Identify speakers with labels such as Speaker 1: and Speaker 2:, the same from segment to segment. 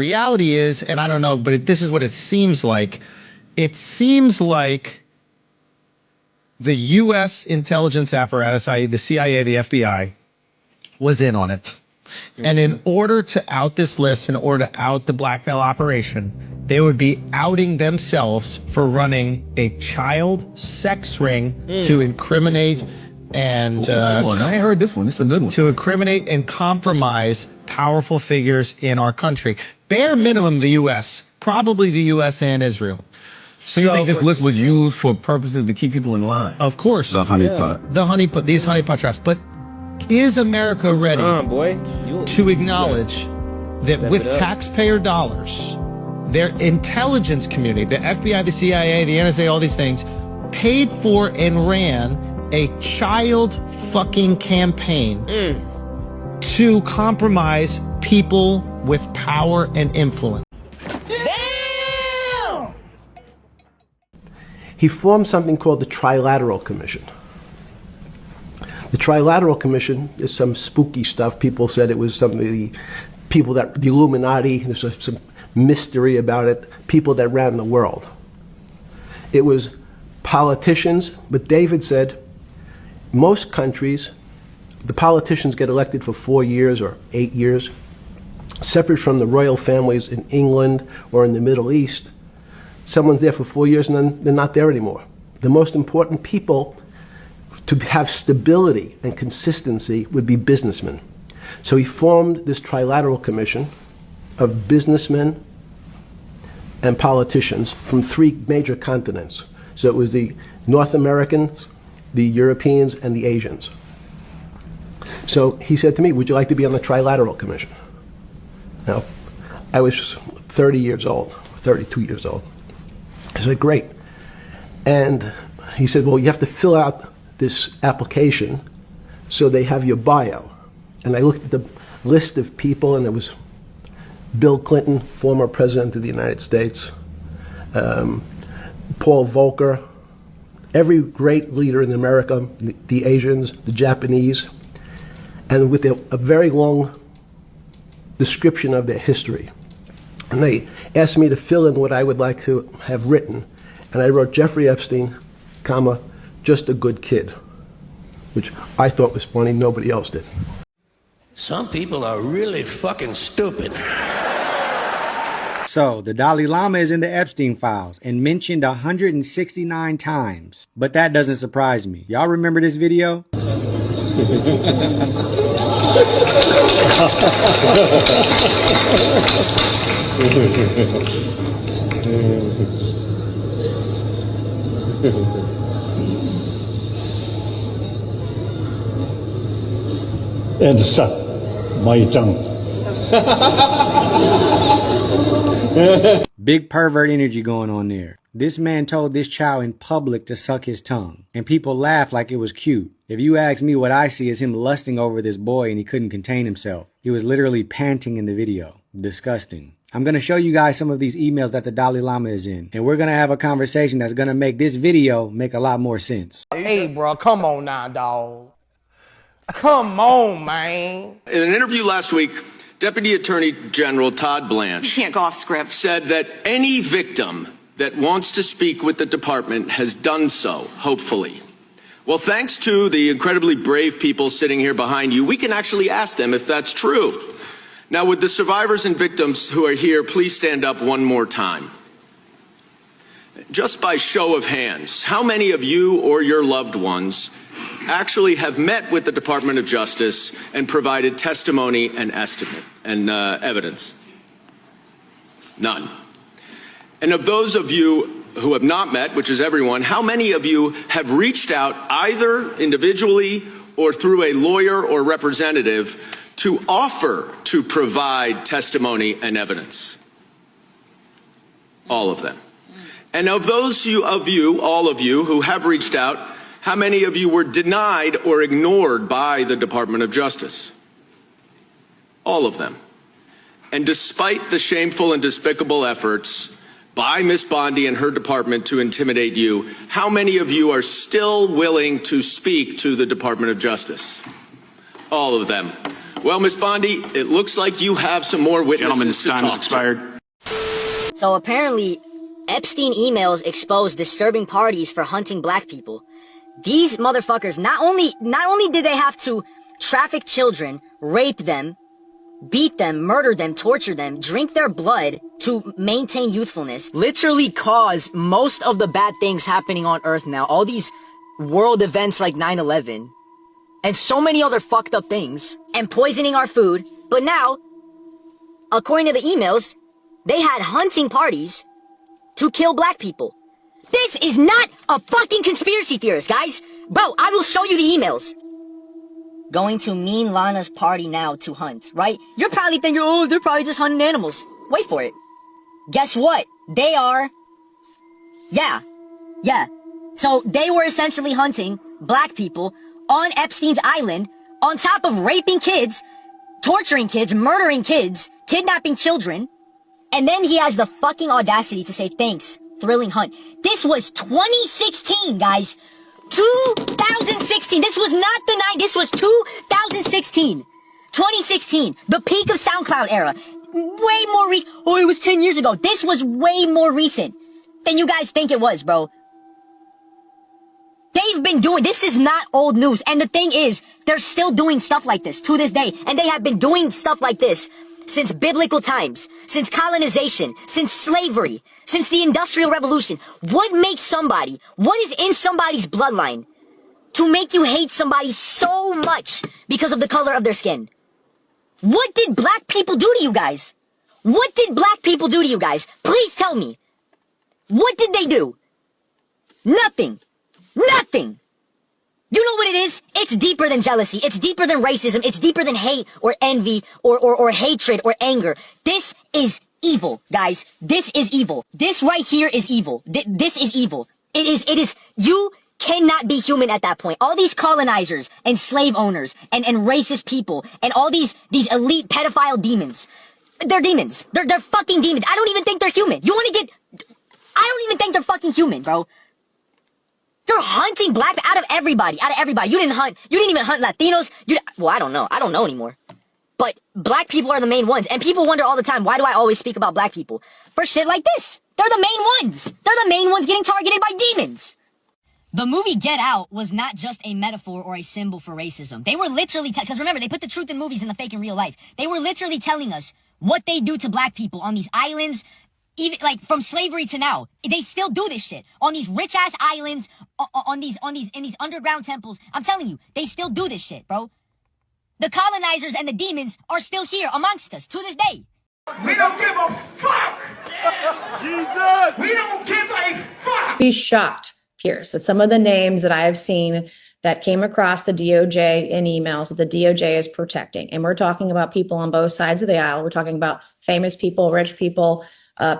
Speaker 1: reality is, and I don't know, but this is what it seems like. It seems like the U.S. intelligence apparatus, i.e. the CIA, the FBI, was in on it. And in order to out this list, in order to out the Black Veil operation, they would be outing themselves for running a child sex ring to incriminate and
Speaker 2: I ain't heard this one. This is a good one.
Speaker 1: to incriminate and compromise powerful figures in our country. Bare minimum, the U.S., probably the U.S. and Israel.
Speaker 2: So you think this list was used for purposes to keep people in line?
Speaker 1: Of course.
Speaker 2: The honeypot.
Speaker 1: The honeypot, these honeypot traps. But is America ready to acknowledge that with taxpayer dollars, their intelligence community, the FBI, the CIA, the NSA, all these things, paid for and ran a child fucking campaign to compromise people with power and influence?
Speaker 3: Damn!
Speaker 4: He formed something called the Trilateral Commission. The Trilateral Commission is some spooky stuff. People said it was something, the Illuminati, there's some mystery about it, people that ran the world. It was politicians, but David said, most countries, the politicians get elected for 4 years or 8 years, separate from the royal families in England or in the Middle East. Someone's there for 4 years and then they're not there anymore. The most important people to have stability and consistency would be businessmen. So he formed this Trilateral Commission of businessmen and politicians from 3 major continents. So it was the North Americans, the Europeans, and the Asians. So he said to me, would you like to be on the Trilateral Commission? Now, I was 30 years old, 32 years old. I said, great. And he said, well, you have to fill out this application so they have your bio. And I looked at the list of people, and it was Bill Clinton, former president of the United States, Paul Volcker, every great leader in America, the Asians, the Japanese, and with a very long description of their history. And they asked me to fill in what I would like to have written. And I wrote Jeffrey Epstein, comma, just a good kid, which I thought was funny, nobody else did.
Speaker 3: Some people are really fucking stupid.
Speaker 5: So, the Dalai Lama is in the Epstein Files and mentioned 169 times. But that doesn't surprise me. Y'all remember this video?
Speaker 6: And suck my tongue.
Speaker 5: Big pervert energy going on there. This man told this child in public to suck his tongue, and people laughed like it was cute. If you ask me, what I see is him lusting over this boy and he couldn't contain himself. He was literally panting in the video. Disgusting. I'm going to show you guys some of these emails that the Dalai Lama is in, and we're going to have a conversation that's going to make this video make a lot more sense.
Speaker 7: Hey, bro, come on now, dog. Come on, man.
Speaker 8: In an interview last week, Deputy Attorney General Todd Blanche
Speaker 9: You can't go off script.
Speaker 8: said that any victim that wants to speak with the department has done so, hopefully. Well, thanks to the incredibly brave people sitting here behind you, we can actually ask them if that's true. Now, would the survivors and victims who are here please stand up one more time? Just by show of hands, how many of you or your loved ones actually have met with the Department of Justice and provided testimony and estimate and evidence? None. And of those of you who have not met, which is everyone, how many of you have reached out either individually or through a lawyer or representative to offer to provide testimony and evidence? All of them. And of those of you, all of you who have reached out, how many of you were denied or ignored by the Department of Justice? All of them. And despite the shameful and despicable efforts by Ms. Bondi and her department to intimidate you, how many of you are still willing to speak to the Department of Justice? All of them. Well, Ms. Bondi, it looks like you have some more witnesses.
Speaker 9: Gentlemen's time has expired.
Speaker 10: So apparently, Epstein emails expose disturbing parties for hunting black people. These motherfuckers, not only did they have to traffic children, rape them, beat them, murder them, torture them, drink their blood to maintain youthfulness, literally cause most of the bad things happening on Earth now. All these world events like 9/11 and so many other fucked up things, and poisoning our food. But now, according to the emails, they had hunting parties to kill black people. This is not a fucking conspiracy theorist, guys. Bro, I will show you the emails. Going to Mean Lana's party now to hunt, right? You're probably thinking, oh, they're probably just hunting animals. Wait for it. Guess what? They are. Yeah. So they were essentially hunting black people on Epstein's island, on top of raping kids, torturing kids, murdering kids, kidnapping children. And then he has the fucking audacity to say, thanks, thrilling hunt. This was 2016, guys. 2016. This was not the this was 2016. 2016. The peak of SoundCloud era. Way more recent. Oh, it was 10 years ago. This was way more recent than you guys think it was, bro. They've been doing, this is not old news. And the thing is, they're still doing stuff like this to this day. And they have been doing stuff like this since biblical times, since colonization, since slavery, since the Industrial Revolution. What makes somebody, what is in somebody's bloodline to make you hate somebody so much because of the color of their skin? What did black people do to you guys? What did black people do to you guys? Please tell me. What did they do? Nothing. Nothing. You know what it is? It's deeper than jealousy. It's deeper than racism. It's deeper than hate or envy or hatred or anger. This is evil, guys. This is evil. This right here is evil. This is evil. It is, you cannot be human at that point. All these colonizers and slave owners and racist people and all these elite pedophile demons. They're demons. They're fucking demons. I don't even think they're human. I don't even think they're fucking human, bro. You're hunting black out of everybody. You didn't even hunt Latinos. Well, I don't know. I don't know anymore. But black people are the main ones. And people wonder all the time, why do I always speak about black people? For shit like this. They're the main ones. They're the main ones getting targeted by demons. The movie Get Out was not just a metaphor or a symbol for racism. They were literally, because remember, they put the truth in movies and the fake in real life. They were literally telling us what they do to black people on these islands, even like from slavery to now. They still do this shit on these rich ass islands, in these underground temples. I'm telling you, they still do this shit, bro. The colonizers and the demons are still here amongst us to this day.
Speaker 11: We don't give a fuck. Jesus. We don't give a fuck.
Speaker 12: Be shocked, Pierce, at some of the names that I have seen that came across the DOJ in emails that the DOJ is protecting. And we're talking about people on both sides of the aisle. We're talking about famous people, rich people,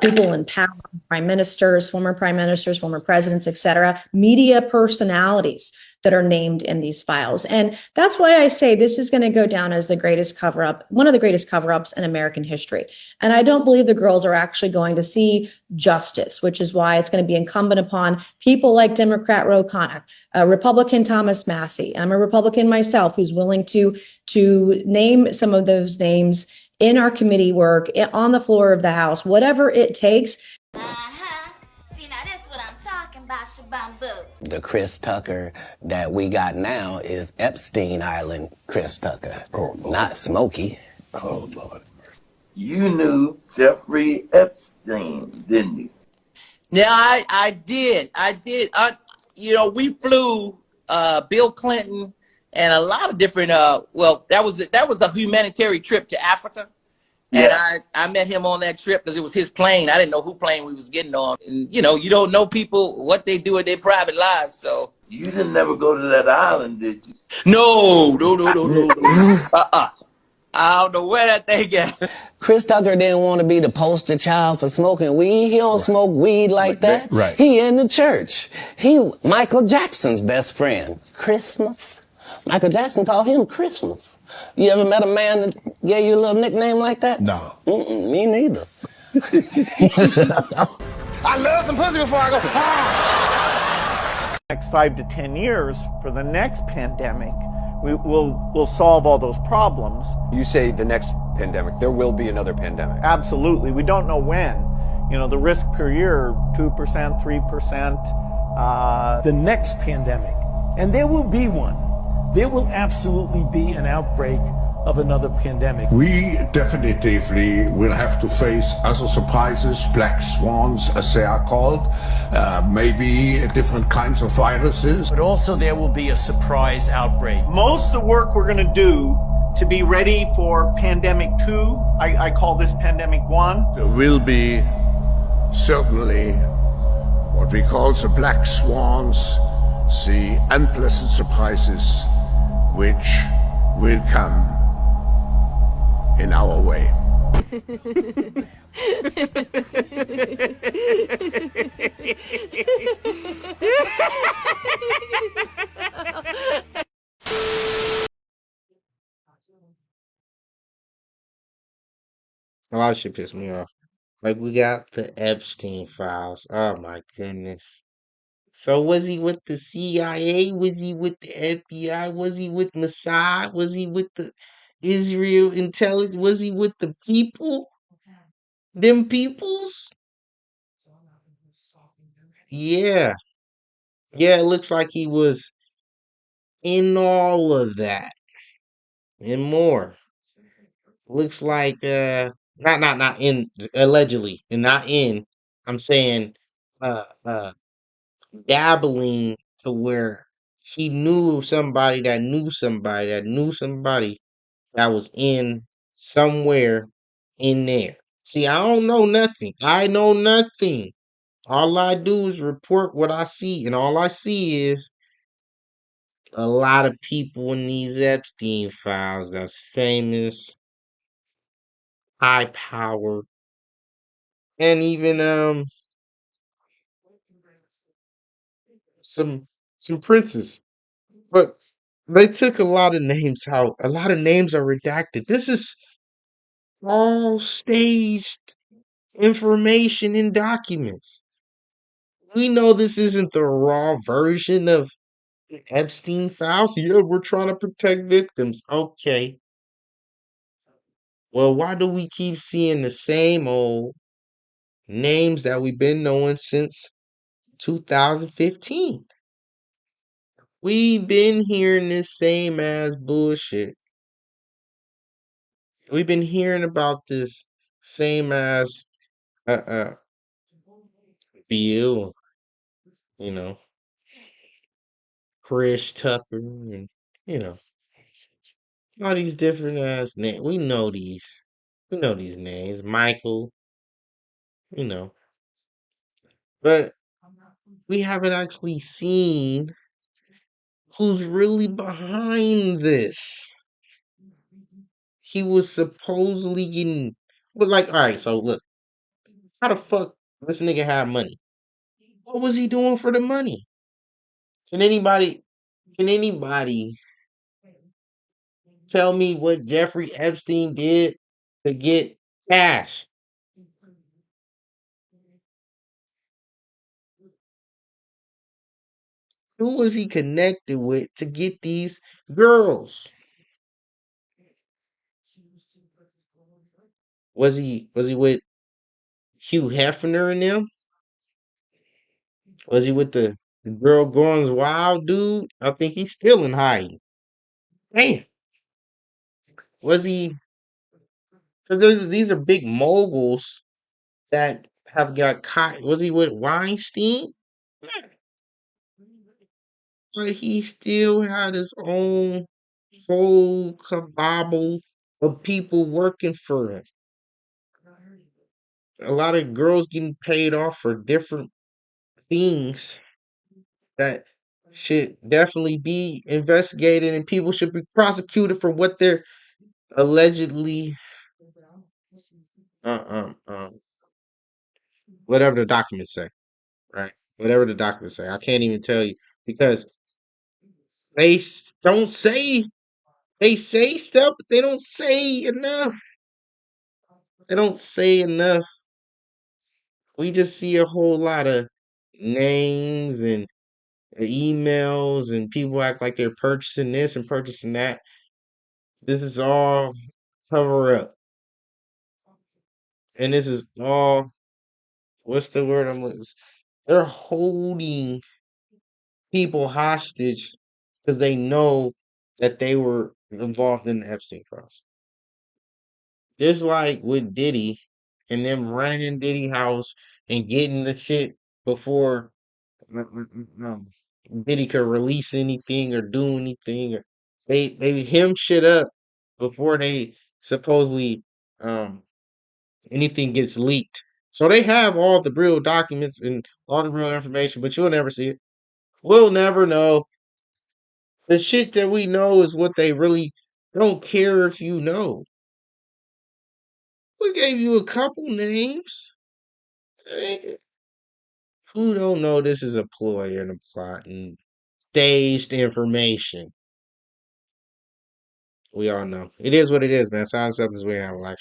Speaker 12: people in power, prime ministers, former presidents, etc., media personalities that are named in these files. And that's why I say this is going to go down as the greatest cover-up, one of the greatest cover-ups in American history. And I don't believe the girls are actually going to see justice, which is why it's going to be incumbent upon people like Democrat Ro Khanna, Republican Thomas Massey. I'm a Republican myself who's willing to name some of those names in our committee work, on the floor of the House, whatever it takes.
Speaker 13: See, now that's what I'm talking about, Shabambu.
Speaker 14: The Chris Tucker that we got now is Epstein Island Chris Tucker, not Smokey.
Speaker 15: Oh, Lord. You knew Jeffrey Epstein, didn't you?
Speaker 16: Yeah, I did. We flew Bill Clinton and a lot of different, that was a humanitarian trip to Africa.
Speaker 15: Yeah.
Speaker 16: And I met him on that trip because it was his plane. I didn't know who plane we was getting on. And, you don't know people, what they do in their private lives, so.
Speaker 15: You didn't never go to that island, did you?
Speaker 16: No. I don't know where that thing at.
Speaker 14: Chris Tucker didn't want to be the poster child for smoking weed. He don't smoke weed like that.
Speaker 15: Right.
Speaker 14: He in the church. He Michael Jackson's best friend. Christmas. Michael Jackson called him Christmas. You ever met a man that gave you a little nickname like that?
Speaker 15: No.
Speaker 14: Me neither.
Speaker 11: I love some pussy before I go.
Speaker 7: Next 5 to 10 years for the next pandemic,
Speaker 9: we'll solve all those problems.
Speaker 17: You say the next pandemic, there will be another pandemic.
Speaker 9: Absolutely. We don't know when. You know, the risk per year, 2%, 3%.
Speaker 18: The next pandemic, and there will be one. There will absolutely be an outbreak of another pandemic.
Speaker 19: We definitively will have to face other surprises, black swans as they are called, maybe different kinds of viruses.
Speaker 18: But also there will be a surprise outbreak.
Speaker 9: Most of the work we're going to do to be ready for pandemic 2, I call this pandemic 1.
Speaker 19: There will be certainly what we call the black swans, the unpleasant surprises which will come in our way.
Speaker 20: A lot of shit pissed me off. Like, we got the Epstein Files. Oh my goodness. So was he with the CIA? Was he with the FBI? Was he with Mossad? Was he with the Israel intelligence? Was he with the people? Them peoples? Yeah. Yeah, it looks like he was in all of that and more. Looks like not in, allegedly, and not in. I'm saying uh uh dabbling to where he knew somebody that knew somebody that knew somebody that was in somewhere in there. See, I don't know nothing. I know nothing. All I do is report what I see, and all I see is a lot of people in these Epstein files that's famous, high power, and even some princes. But they took a lot of names out. A lot of names are redacted. This is all staged information in documents. We know this isn't the raw version of Epstein files. Yeah, we're trying to protect victims. Okay. Well, why do we keep seeing the same old names that we've been knowing since 2015? We've been hearing this same ass bullshit. We've been hearing about this same ass uh Bill, you know, Chris Tucker, and you know, all these different ass names. We know these. We know these names. Michael, you know. But we haven't actually seen who's really behind this. He was supposedly getting, but like, all right, so look, how the fuck this nigga have money? What was he doing for the money? Can anybody can anybody tell me what Jeffrey Epstein did to get cash? Who was he connected with to get these girls? Was he with Hugh Hefner and them? Was he with the girl Guns Wild dude? I think he's still in hiding. Damn. Was he? Because these are big moguls that have got caught. Was he with Weinstein? Yeah. But he still had his own whole cabal of people working for him. A lot of girls getting paid off for different things that should definitely be investigated, and people should be prosecuted for what they're allegedly uh, um, um, whatever the documents say, right? Whatever the documents say. I can't even tell you because don't say, they say stuff, but they don't say enough. They don't say enough. We just see a whole lot of names and emails and people act like they're purchasing this and purchasing that. This is all cover up. And this is all, what's the word I'm looking? They're holding people hostage because they know that they were involved in the Epstein Files. Just like with Diddy and them running in Diddy house and getting the shit before Diddy could release anything or do anything. Or they hem shit up before they supposedly anything gets leaked. So they have all the real documents and all the real information, but you'll never see it. We'll never know. The shit that we know is what they really don't care if you know. We gave you a couple names. Who don't know this is a ploy and a plot and staged information? We all know. It is what it is, man. Sign something we have a like,